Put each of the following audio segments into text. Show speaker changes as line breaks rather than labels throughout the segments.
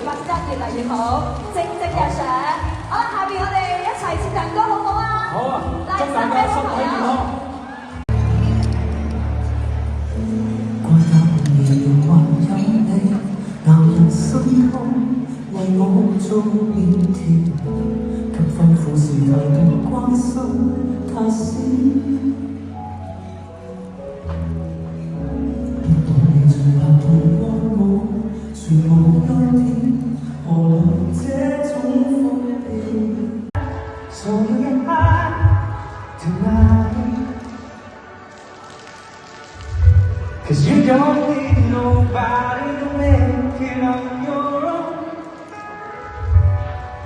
發展得越嚟越好，蒸蒸日上。好啦，下邊我哋一齊接彈歌好唔好啊？
好啊，祝大家身體健康。
怪那夜還有你，男人心痛，為我做麵條，給吩咐時提到關心太少。全無憂天，何來這種風調 ？So you get high tonight, 'cause you don't need nobody to make it on your own.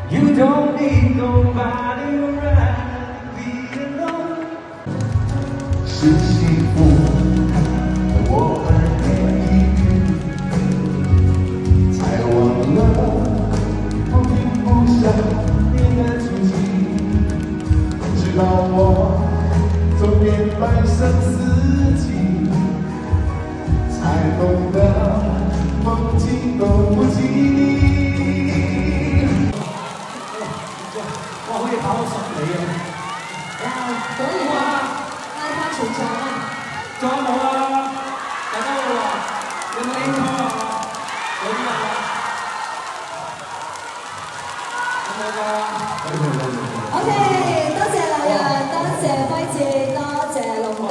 You don't need nobody around to be alone. 是幸福，我们可以。我并不想你的出现，直到我走遍半生四季，才懂得梦境都不及。
哇，可以跑到10里啊！
哇，果然啊，拉翻全場啊！
仲有冇啊？大家好啊！有冇應該啊？有啲啊？OK，
多謝劉洋，多謝輝志，多謝龍道。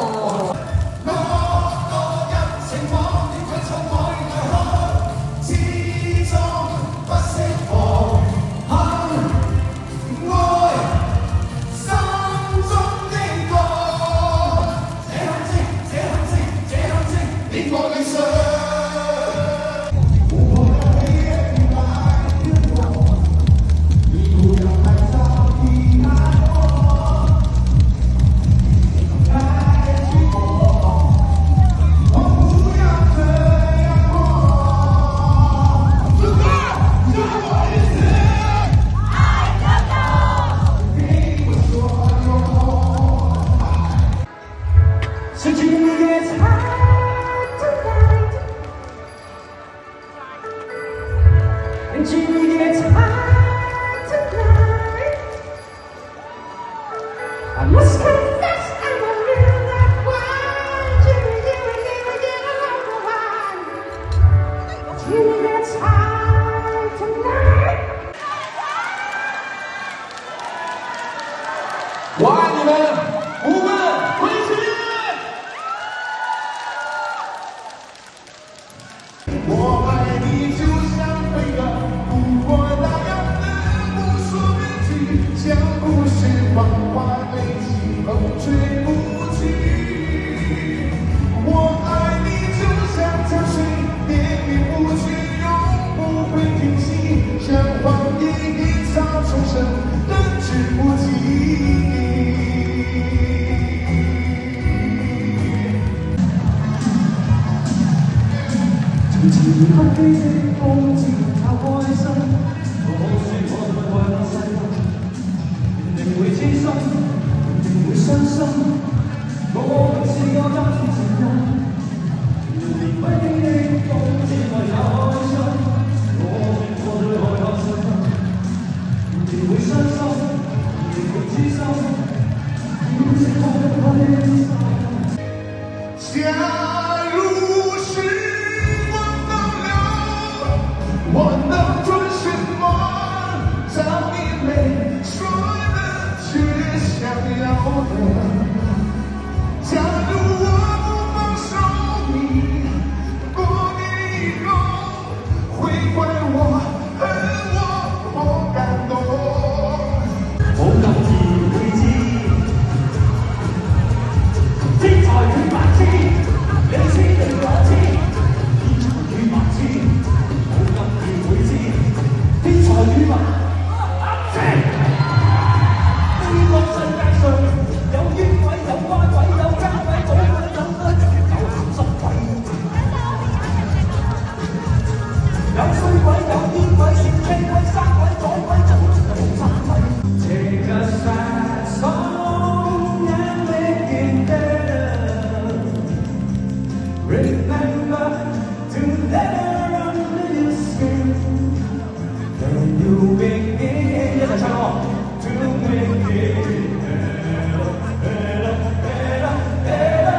我爱你们5个回去！
我爱你就像飞蛾扑火那样的无所畏惧，将故事幻化悲喜，风吹不去。我爱你就像江水连绵不绝，永不会停息，像荒野一草重生，根之不尽。前黑的風潮靠開心，我說我在運勢，定會痴心，定會傷心。我明是我爭取成因，連不經的風之外也開心。我說我最害怕失分，定會傷心，定會痴心。要是我的開心，假如是。我能做什麼？找你没说的，却想要的。假如我不放手你，过年以后会怪我恨我不感动。我今天會知，天才與白痴，你知定我知，天才與白痴。天才與白痴，呢個世界上有冤鬼，有乖鬼，有奸鬼，總有鹹濕鬼。有衰鬼，有癲鬼，小車鬼，生鬼，左鬼，左有冇生鬼。Take a sad song and make it better. Remember to let her under your skin. make it，一齊唱咯。To make it better, better, better.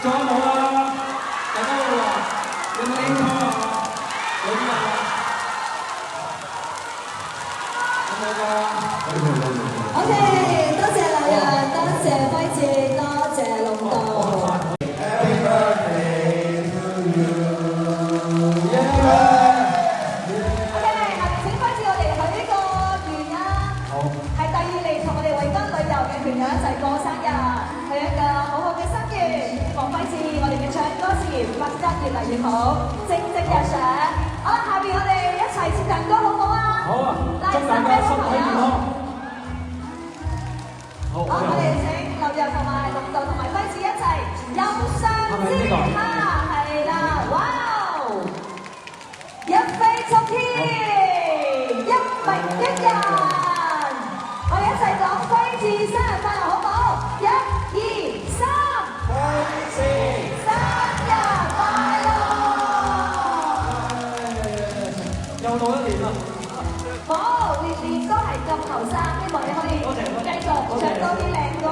仲有冇啊？大家好啊！有冇 encore 啊？有冇啊？有冇㗎
？OK， 多謝劉洋，多謝輝志，多謝龍道。
Happy birthday to you！
請輝志，我哋許呢個願啊！好，係第二嚟同我哋維根旅遊嘅團友一齊過生日，係一個好好嘅心願。希望輝志，我哋嘅唱歌事業發展得越嚟越好，蒸蒸日上。好啦，下邊我哋一齊接唱歌好唔好啊？
好啊！祝大家身體健康。好，
我哋請劉洋同埋龍道同埋輝志一齊音相之下，係啦，哇！一飛沖天，一鳴驚人。我哋一齊講輝志生日快樂好唔好？1、2、3，輝志生日快樂！
又到一年啦。
好，年年都係咁後生，希望你可以繼續唱多啲靚歌。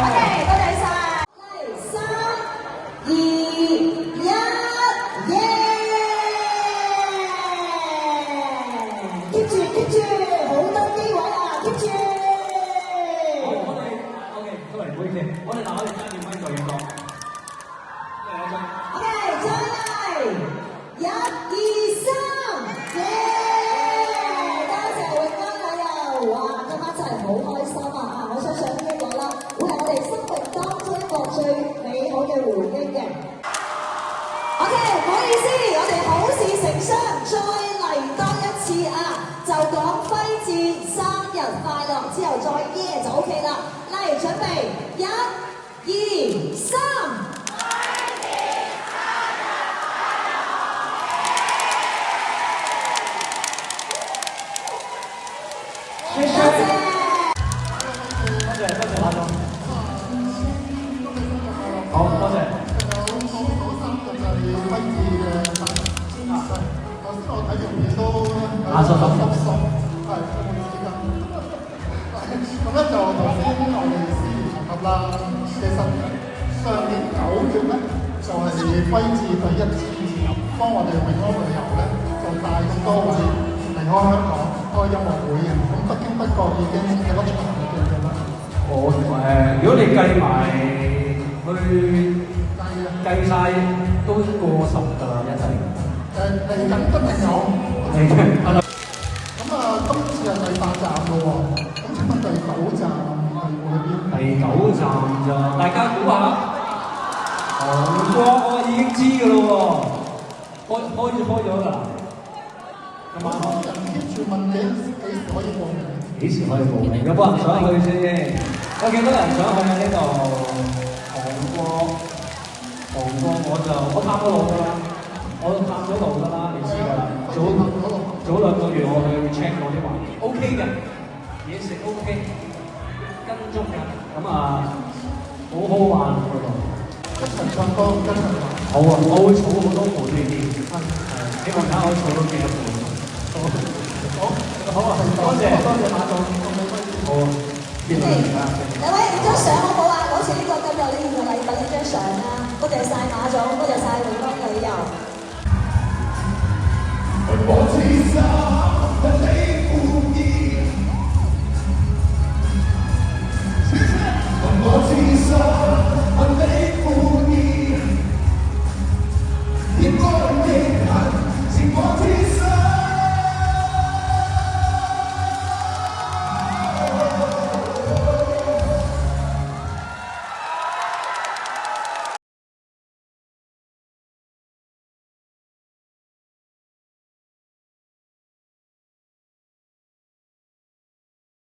OK， 多謝晒。3、2、1，耶 ！keep 住 keep 住，好多機會啊 ，keep 住。
好，我哋 OK， 都嚟唔好意思，我哋揸住咪做演講。
OK， 再嚟，1、2、3，耶！多謝永安旅遊，哇，今晚真係好開心啊！我相信呢一個啦，會係我哋生命當中一個最美好嘅回憶嘅。OK， 唔好意思，我哋好事成雙，再嚟多一次啊！就講輝志生日快樂之後再耶就 OK 啦。嚟準備，1、2、3。
好，多謝。
眼濕濕，係咁咧就頭先我哋司儀提及啦，其實上年9月咧就係輝志第一次幫我哋永安旅遊咧，就帶咁多位離開香港開音樂會嘅，咁不經不覺已經幾多場嘅咁啦。
如果你計埋去計晒都過10㗎啦，一齊。
嚟緊一定有。
嚟緊。
咁啊，今次係第8站咯喎，咁請問第9站係會喺邊？
第9站咋？大家估下。韓國我已經知㗎咯喎，開咗㗎啦。
咁啊，人 keep 住問幾時可以報名？
幾時可以報名？有冇人想去先？有幾多人想去啊？呢度韓國我探咗路㗎啦，我探咗路㗎啦，你知㗎啦。早2個月我去 check 過啲環境 ，OK 嘅，嘢食 OK， 跟足嘅，咁啊好好玩嗰度。
一齊唱歌，一齊玩。
好啊，我會儲好多盤呢啲，希望睇下可以儲到幾多盤。好啊，多謝馬總，好啊，見到你啦。
兩位影張相好唔好啊？好似呢個咁有呢個禮品呢張相啦，多謝晒馬總，多謝晒永安